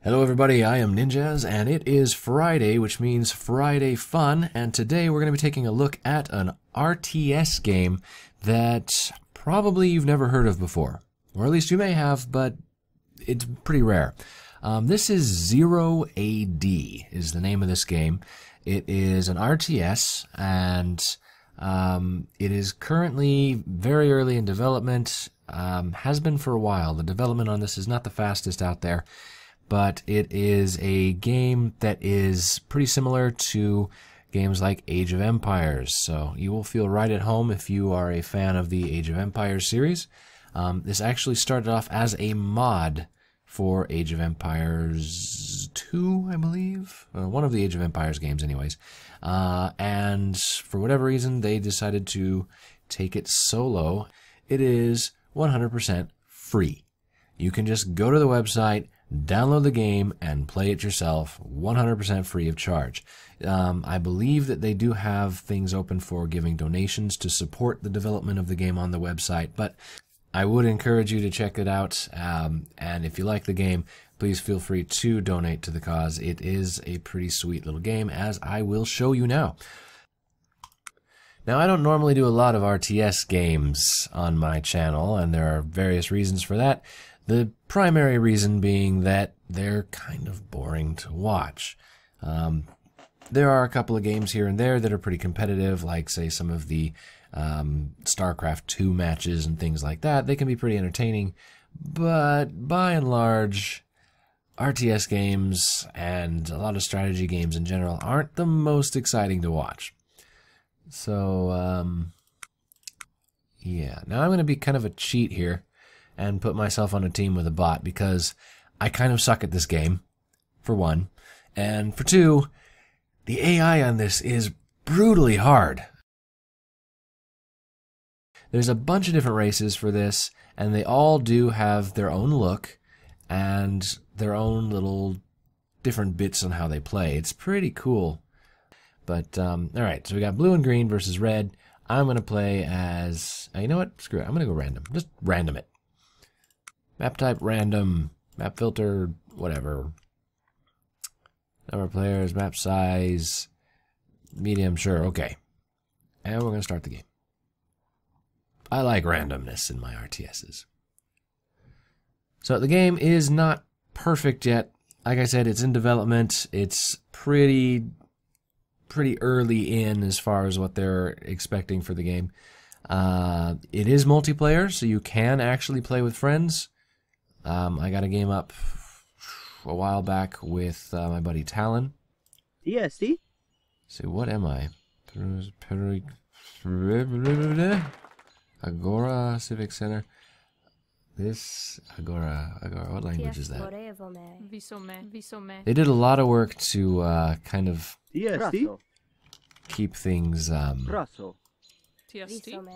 Hello everybody, I am Ninjas, and it is Friday, which means Friday Fun, and today we're going to be taking a look at an RTS game that probably you've never heard of before. Or at least you may have, but it's pretty rare. This is Zero AD is the name of this game. It is an RTS, and it is currently very early in development, has been for a while. The development on this is not the fastest out there. But it is a game that is pretty similar to games like Age of Empires. So you will feel right at home if you are a fan of the Age of Empires series. This actually started off as a mod for Age of Empires 2, I believe. One of the Age of Empires games anyways. And for whatever reason, they decided to take it solo. It is 100% free. You can just go to the website, download the game, and play it yourself 100% free of charge. I believe that they do have things open for giving donations to support the development of the game on the website, but I would encourage you to check it out, and if you like the game, please feel free to donate to the cause. It is a pretty sweet little game, as I will show you now. Now, I don't normally do a lot of RTS games on my channel, and there are various reasons for that. The primary reason being that they're kind of boring to watch. There are a couple of games here and there that are pretty competitive, like, say, some of the StarCraft 2 matches and things like that. They can be pretty entertaining, but by and large, RTS games and a lot of strategy games in general aren't the most exciting to watch. So, yeah. Now I'm going to be kind of a cheat here and put myself on a team with a bot because I kind of suck at this game, for one. And for two, the AI on this is brutally hard. There's a bunch of different races for this, and they all do have their own look and their own little different bits on how they play. It's pretty cool. But, alright, so we got blue and green versus red. I'm going to play as... you know what? Screw it. I'm going to go random. Just random it. Map type, random. Map filter, whatever. Number of players, map size, medium, sure, okay. And we're going to start the game. I like randomness in my RTSs. So the game is not perfect yet. Like I said, it's in development. It's pretty early in as far as what they're expecting for the game. It is multiplayer, so you can actually play with friends. I got a game up a while back with my buddy Talon. Yes, see? So what am I? Agora Civic Center. This Agora. What language is that? They did a lot of work to kind of keep things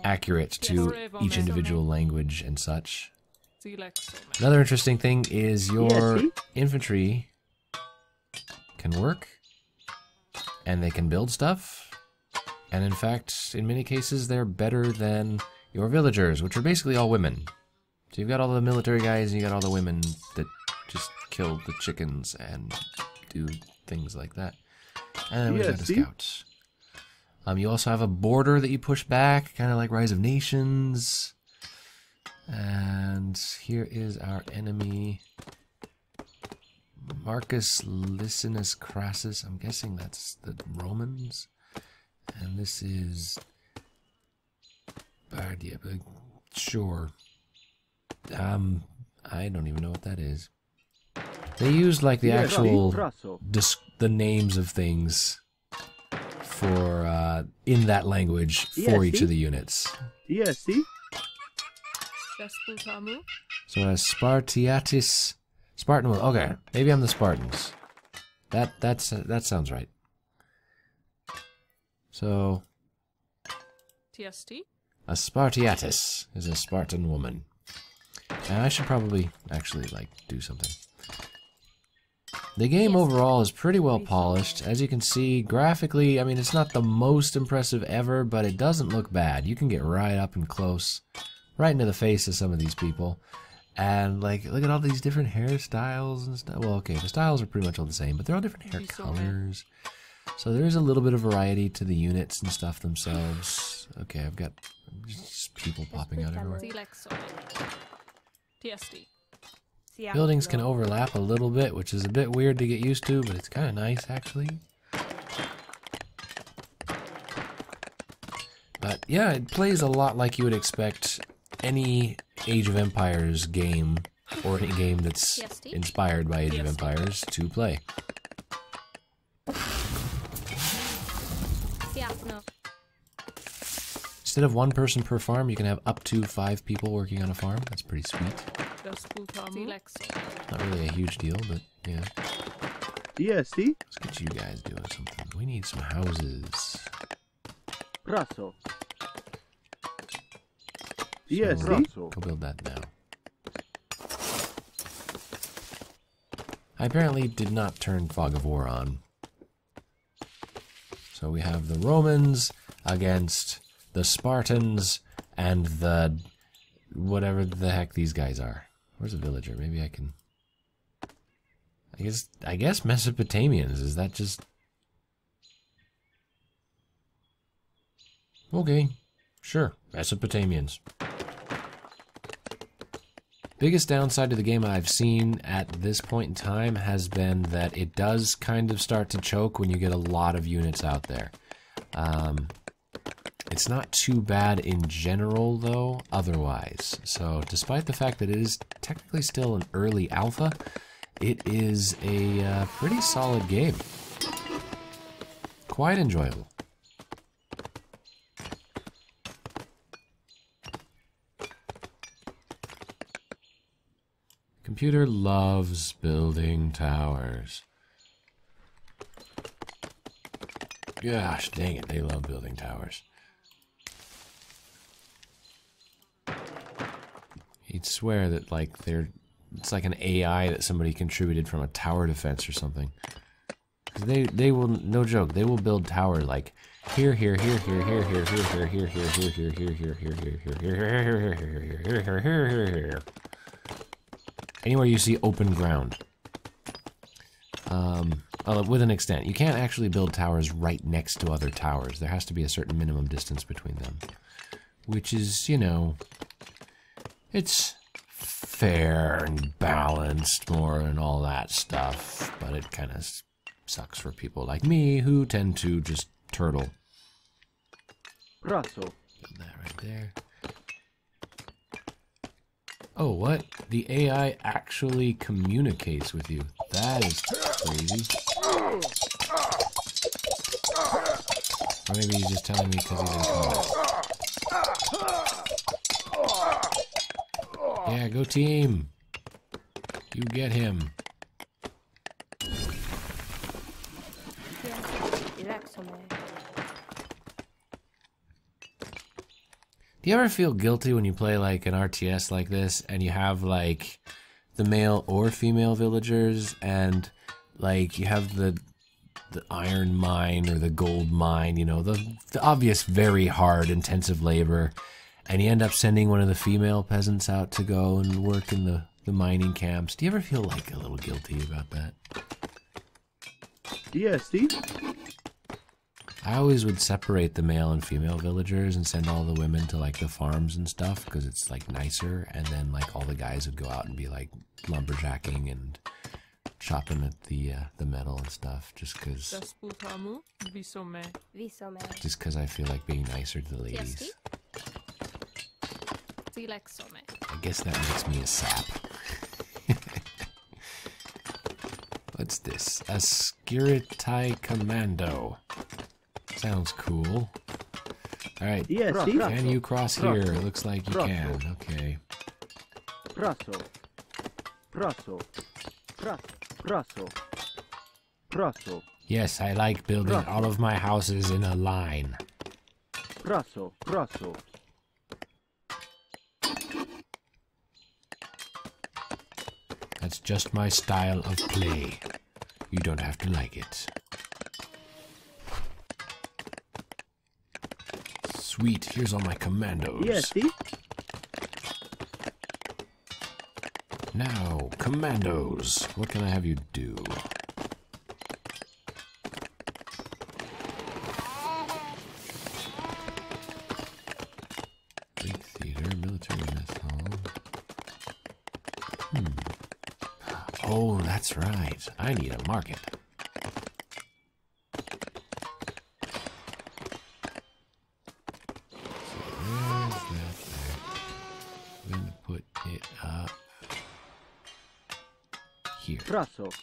accurate to each individual language and such. Another interesting thing is your infantry can work, and they can build stuff, and in fact, in many cases, they're better than your villagers, which are basically all women. So you've got all the military guys, and you got all the women that just kill the chickens and do things like that. And then we've got the scouts. You also have a border that you push back, kind of like Rise of Nations. And here is our enemy, Marcus Licinius Crassus. I'm guessing that's the Romans. And this is Bardia, but sure. I don't even know what that is. They used like the actual the names of things for in that language for each of the units. Yes, see? So as Spartiatis, Spartan. Okay, maybe I'm the Spartans. That sounds right. So a Spartiatis is a Spartan woman. And I should probably actually like do something. The game overall is pretty well polished. As you can see, graphically, I mean, it's not the most impressive ever, but it doesn't look bad. You can get right up and close, right into the face of some of these people. And like, look at all these different hairstyles and stuff. Well, okay, the styles are pretty much all the same, but they're all different hair colors. So there is a little bit of variety to the units and stuff themselves. Okay, I've got just people popping out everywhere. Buildings can overlap a little bit, which is a bit weird to get used to, but it's kind of nice actually. But yeah, it plays a lot like you would expect any Age of Empires game, or any game that's inspired by Age of Empires, to play. Instead of one person per farm, you can have up to 5 people working on a farm. That's pretty sweet. Not really a huge deal, but yeah. DST? Let's get you guys doing something. We need some houses. Brasso. So, go build that now. I apparently did not turn Fog of War on. So we have the Romans against the Spartans and the whatever the heck these guys are. Where's a villager? Maybe I can... I guess Mesopotamians. Is that just... Okay. Sure. Mesopotamians. Biggest downside to the game I've seen at this point in time has been that it does kind of start to choke when you get a lot of units out there. It's not too bad in general, though, otherwise. So, despite the fact that it is technically still an early alpha, it is a pretty solid game. Quite enjoyable. Computer loves building towers. Gosh dang it, they love building towers. You'd swear that like it's like an AI that somebody contributed from a tower defense or something. They will, no joke, they will build towers like here, here, here, here, here, here, here, here, here, here, here, here, here, here, here, here, here, here. Anywhere you see open ground. With an extent. You can't actually build towers right next to other towers. There has to be a certain minimum distance between them. Which is, you know, it's fair and balanced more and all that stuff. But it kind of sucks for people like me who tend to just turtle. Brasso. Put that right there. Oh, what? The AI actually communicates with you. That is crazy. Or maybe he's just telling me because he's in combat. Yeah, go team. You get him. Do you ever feel guilty when you play like an RTS like this and you have like the male or female villagers and like you have the iron mine or the gold mine, you know, the obvious very hard intensive labor, and you end up sending one of the female peasants out to go and work in the mining camps? Do you ever feel like a little guilty about that? DST? I always would separate the male and female villagers and send all the women to like the farms and stuff because it's like nicer, and then like all the guys would go out and be like lumberjacking and chopping at the metal and stuff just because I feel like being nicer to the ladies. I guess that makes me a sap. What's this? A Skiritai Commando. Sounds cool. Alright, can you cross here? It looks like you can. Okay. Brasso. Brasso. Brasso. Brasso. Yes, I like building all of my houses in a line. Brasso. Brasso. That's just my style of play. You don't have to like it. Sweet, here's all my commandos. DST? Now, commandos. What can I have you do? Big theater, military mess hall. Oh, that's right. I need a market. So where's that there? I'm gonna put it up here. Praso.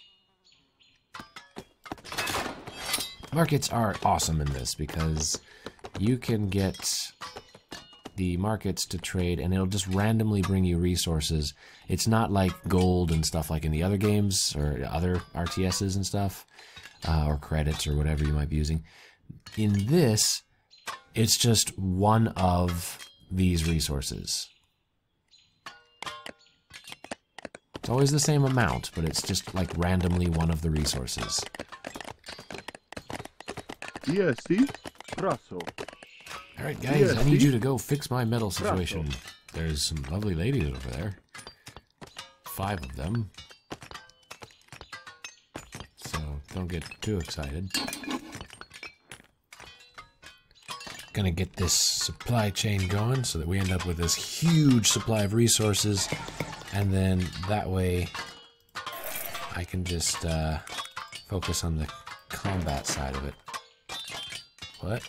Markets are awesome in this because you can get the markets to trade and it'll just randomly bring you resources. It's not like gold and stuff like in the other games or other RTSs and stuff, or credits or whatever you might be using. In this, it's just one of these resources. It's always the same amount, but it's just like randomly one of the resources. Yes, see? Praso. Alright guys, I need you to go fix my metal situation. There's some lovely ladies over there. 5 of them. So don't get too excited. Gonna get this supply chain going so that we end up with this huge supply of resources, and then that way I can just focus on the combat side of it. What?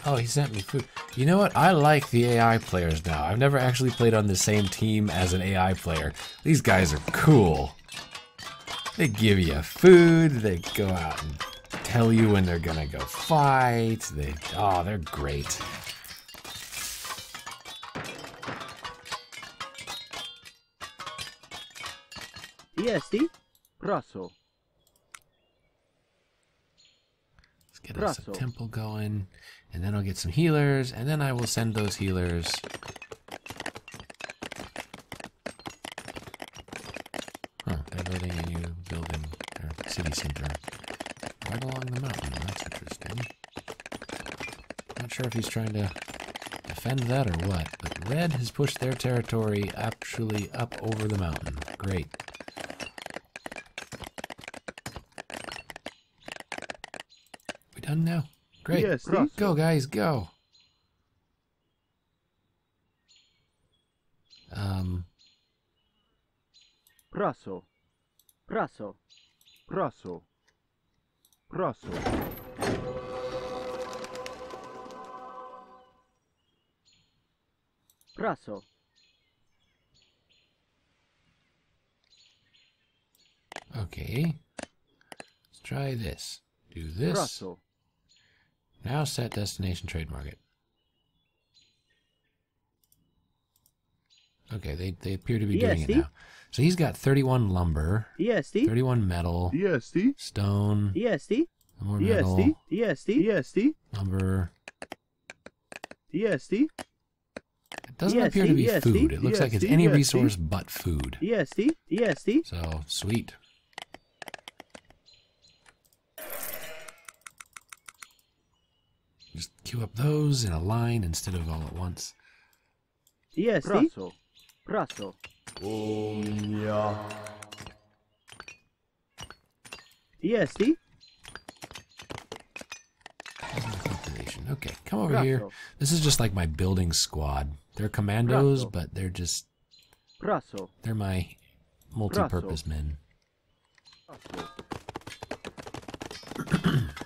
Oh, he sent me food. You know what? I like the AI players now. I've never actually played on the same team as an AI player. These guys are cool. They give you food. They go out and tell you when they're gonna go fight. They're great. Yes, see? Praso. Let's get us a temple going. And then I'll get some healers, and then I will send those healers. Huh, they're building a new building, or city center, right along the mountain. That's interesting. Not sure if he's trying to defend that or what, but Red has pushed their territory actually up over the mountain. Great. We done now? Great. Yes, go, guys, go. Praso. Praso. Praso. Praso. Praso. Okay. Let's try this. Do this. Praso. Now set destination trade market. Okay, they appear to be doing it now. So he's got 31 lumber, 31 metal, stone, more metal, lumber. It doesn't appear to be food. It looks like it's any resource but food. So, sweet. Just queue up those in a line instead of all at once. Praso. Praso. Okay, come over here. This is just like my building squad. They're commandos, but they're just... They're my multi-purpose men.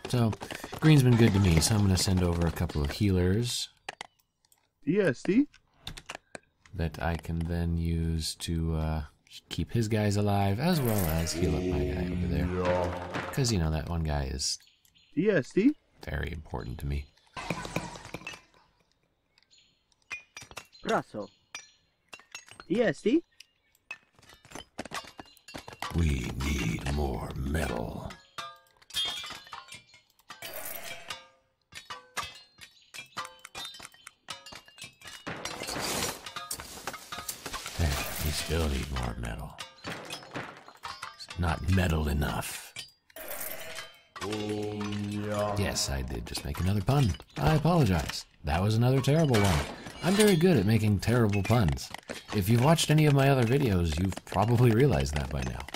So, green's been good to me, so I'm going to send over a couple of healers. That I can then use to keep his guys alive, as well as heal up my guy over there. Because, you know, that one guy is very important to me. Praso. We need more metal. We still need more metal. It's not metal enough. Yes, I did just make another pun. I apologize. That was another terrible one. I'm very good at making terrible puns. If you've watched any of my other videos, you've probably realized that by now.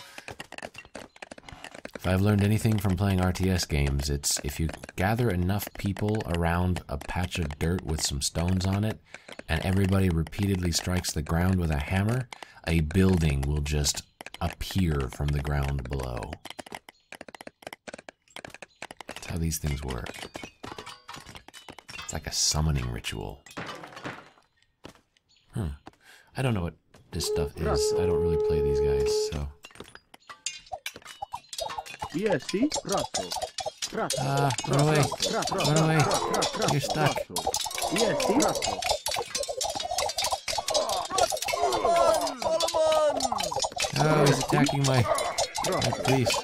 If I've learned anything from playing RTS games, it's if you gather enough people around a patch of dirt with some stones on it, and everybody repeatedly strikes the ground with a hammer, a building will just appear from the ground below. That's how these things work. It's like a summoning ritual. I don't know what this stuff is. I don't really play these guys, so... run away. Run away. You're stuck. Oh, he's attacking my police.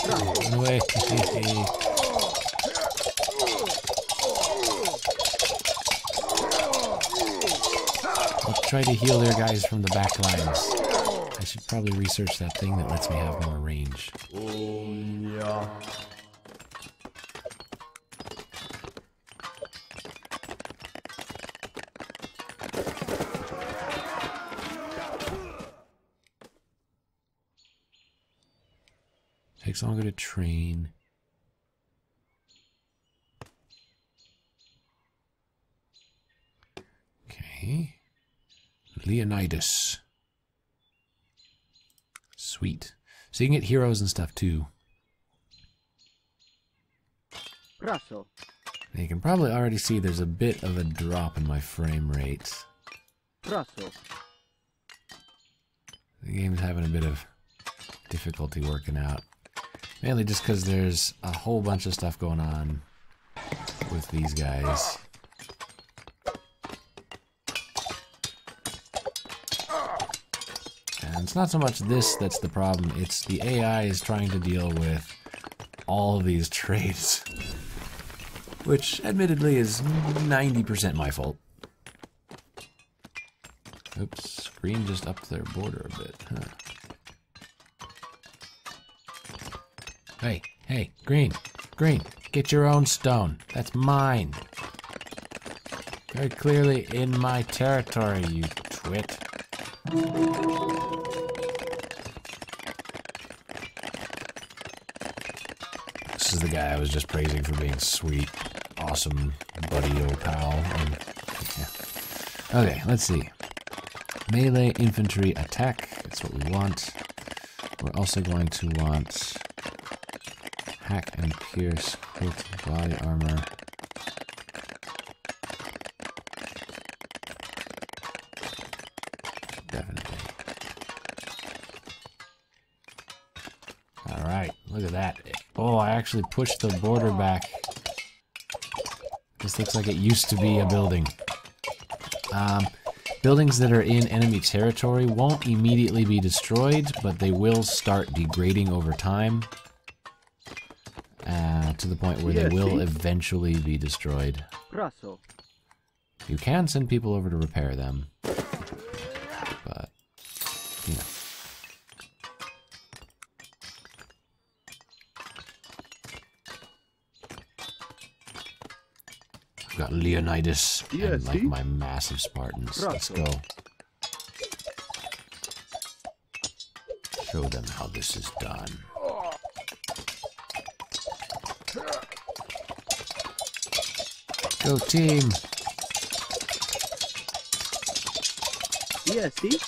Run away. I'll try to heal their guys from the back lines. I should probably research that thing that lets me have more range. Takes longer to train. Okay. Leonidas. Sweet. So you can get heroes and stuff too. And you can probably already see there's a bit of a drop in my frame rate. The game's having a bit of difficulty working out. Mainly just because there's a whole bunch of stuff going on with these guys. And it's not so much this that's the problem, it's the AI is trying to deal with all of these trades. Which, admittedly, is 90% my fault. Oops, green just upped their border a bit, huh? Hey, green, get your own stone. That's mine. Very clearly in my territory, you twit. This is the guy I was just praising for being sweet, awesome, buddy old pal. Yeah. Okay, let's see. Melee, infantry, attack. That's what we want. We're also going to want hack and pierce, quilt, body armor. Definitely. Alright, look at that. Oh, I actually pushed the border back. This looks like it used to be a building. Buildings that are in enemy territory won't immediately be destroyed, but they will start degrading over time. To the point where they will eventually be destroyed. You can send people over to repair them, but, you know. I've got Leonidas and, like, my massive Spartans. Let's go. Show them how this is done. Go team! Yeah, see?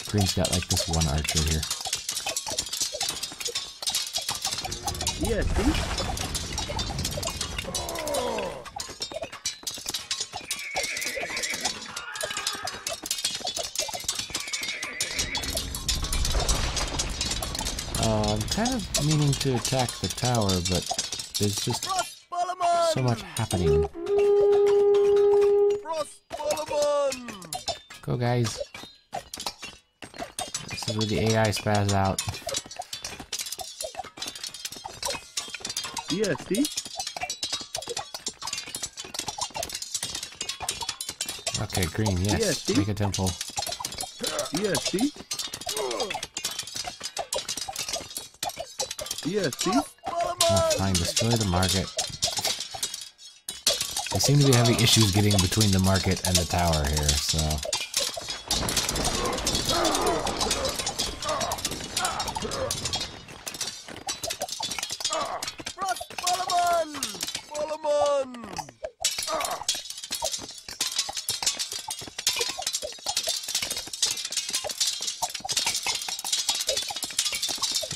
Green's got like this one archer here. Yeah, see? I'm kind of meaning to attack the tower, but there's just so much happening. Go, guys. This is where the AI spaz out. Yeah, see? Okay, green, yes. see? Make a temple. Yes, see? Yes, see? Oh, fine, destroy the market. They seem to be having issues getting between the market and the tower here, so...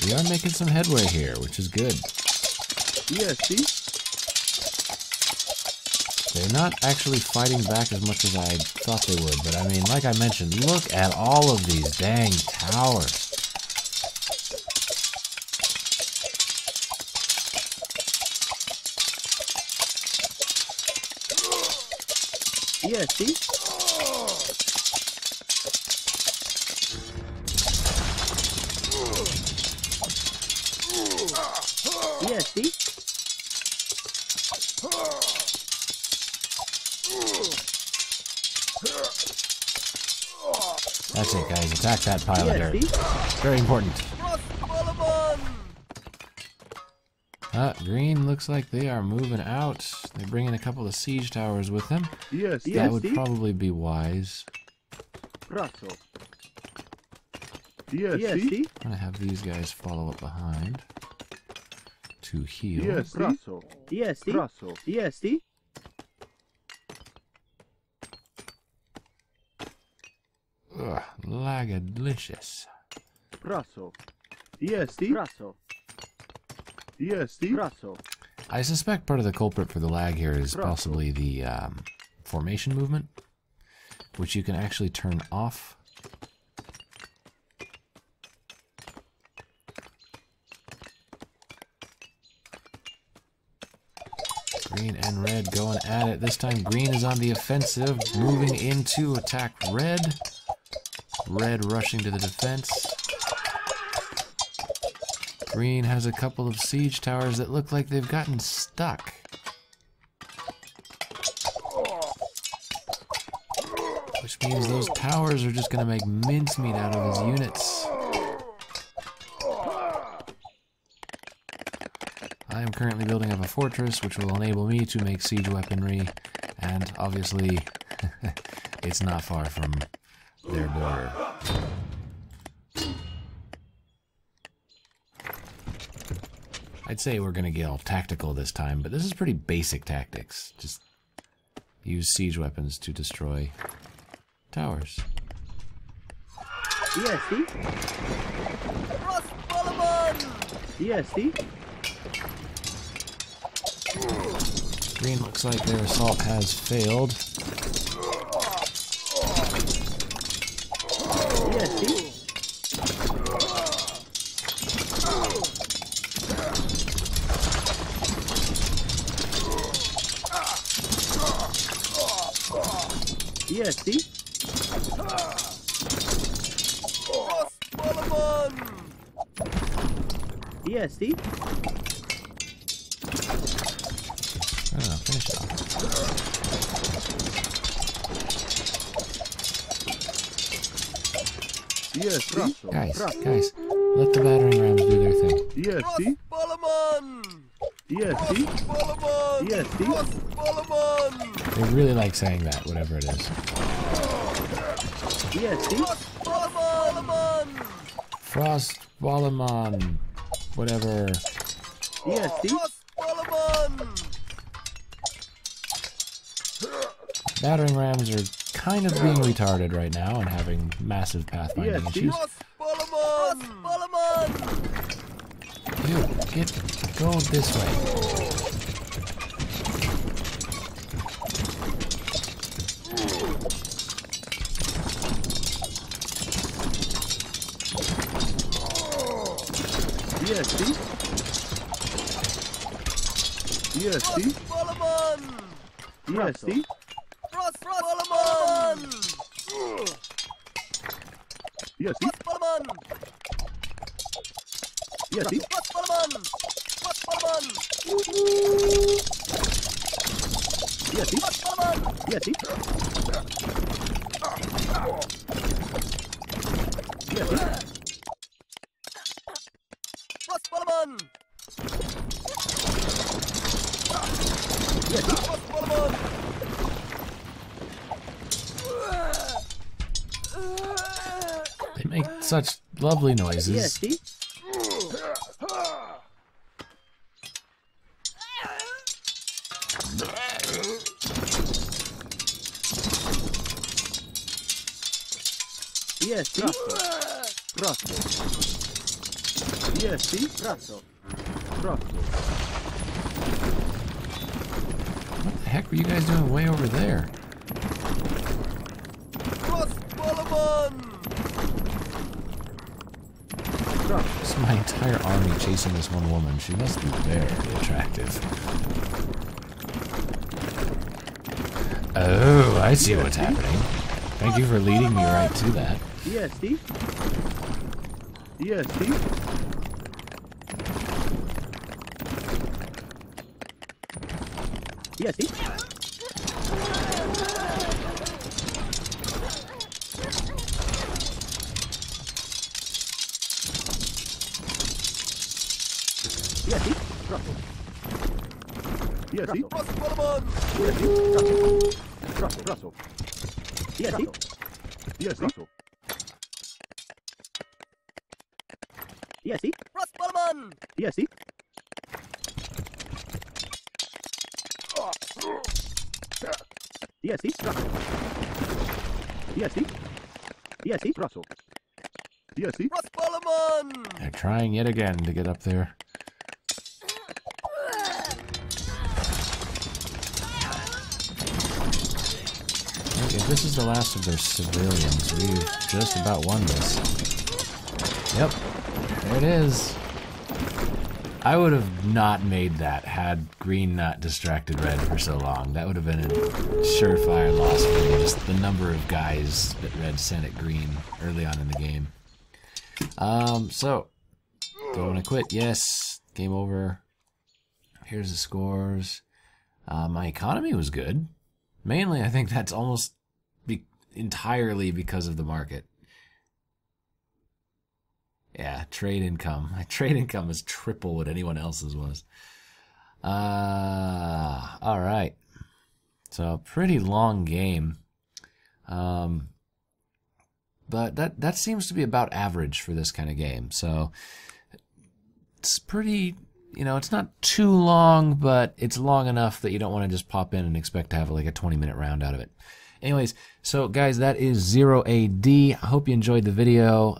We are making some headway here, which is good. Yes, see? They're not actually fighting back as much as I thought they would, but I mean, like I mentioned, look at all of these dang towers. Yes, see? Yes, see? That's it, guys. Attack that pile of Yes, dirt. see? Very important. Green looks like they are moving out. They bring in a couple of siege towers with them. Yes, That would probably be wise. Brasso. Yes, see? I'm gonna have these guys follow up behind to heal. Yes, Brasso. Yes, see? Brasso. Yes, see? Ugh, lagadilicious. Brasso. Yes, see? Brasso. Yes, see? Brasso. I suspect part of the culprit for the lag here is possibly the formation movement, which you can actually turn off. Green and red going at it. This time green is on the offensive, moving in to attack red. Red rushing to the defense. Green has a couple of siege towers that look like they've gotten stuck. Which means those towers are just going to make mincemeat out of his units. I am currently building up a fortress which will enable me to make siege weaponry, and obviously it's not far from their border. I'd say we're going to get all tactical this time, but this is pretty basic tactics. Just use siege weapons to destroy towers. Yes, see? Yes, see? Green looks like their assault has failed. Yes, see? Yes, see? Yes, see? I don't know, finish it off. Yes, see? Guys, let the battering rams do their thing. Yes, see? Yes, see? Yes, see? They really like saying that, whatever it is. Yes, see? Frost Ballamon, whatever. Yes, see? Battering rams are kind of being retarded right now and having massive pathfinding issues. Dude, go this way. Yes, see? Yes, see? Yes, see? Yes, see? Yes, see? Yes, see? Yes, see? such lovely Yeah, noises. see? Yeah, see? Prasso. Yeah, see? Prasso. Prasso. What the heck were you guys doing way over there? This is my entire army chasing this one woman. She must be very attractive. Oh, I see what's happening. Thank you for leading me right to that. Yeah, see? Yeah, see? Yeah, see? Yeah, see? Prasso. Yeah, see? Yeah, see? Prasso. Prasso. Yeah, see? Yeah, see? Yeah, see? Yeah, see? Yeah, see? Yeah, see? Yeah, see? Prasso. Yeah, see? They're trying yet again to get up there. If this is the last of their civilians, we've just about won this. Yep, there it is. I would have not made that had green not distracted red for so long. That would have been a surefire loss for me, just the number of guys that red sent at green early on in the game. So, don't want to quit. Yes, game over. Here's the scores. My economy was good. Mainly, I think that's almost entirely because of the market. Yeah, trade income. My trade income is triple what anyone else's was. All right. So, pretty long game. But that seems to be about average for this kind of game. So, it's pretty, you know, it's not too long, but it's long enough that you don't want to just pop in and expect to have like a 20-minute round out of it. Anyways, so guys, that is 0AD. I hope you enjoyed the video.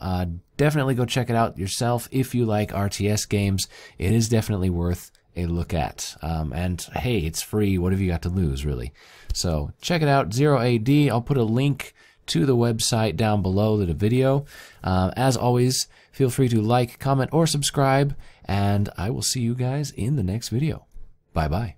Definitely go check it out yourself if you like RTS games. It is definitely worth a look at. And hey, it's free. What have you got to lose, really? So check it out, 0AD. I'll put a link to the website down below the video. As always, feel free to like, comment, or subscribe, and I will see you guys in the next video. Bye-bye.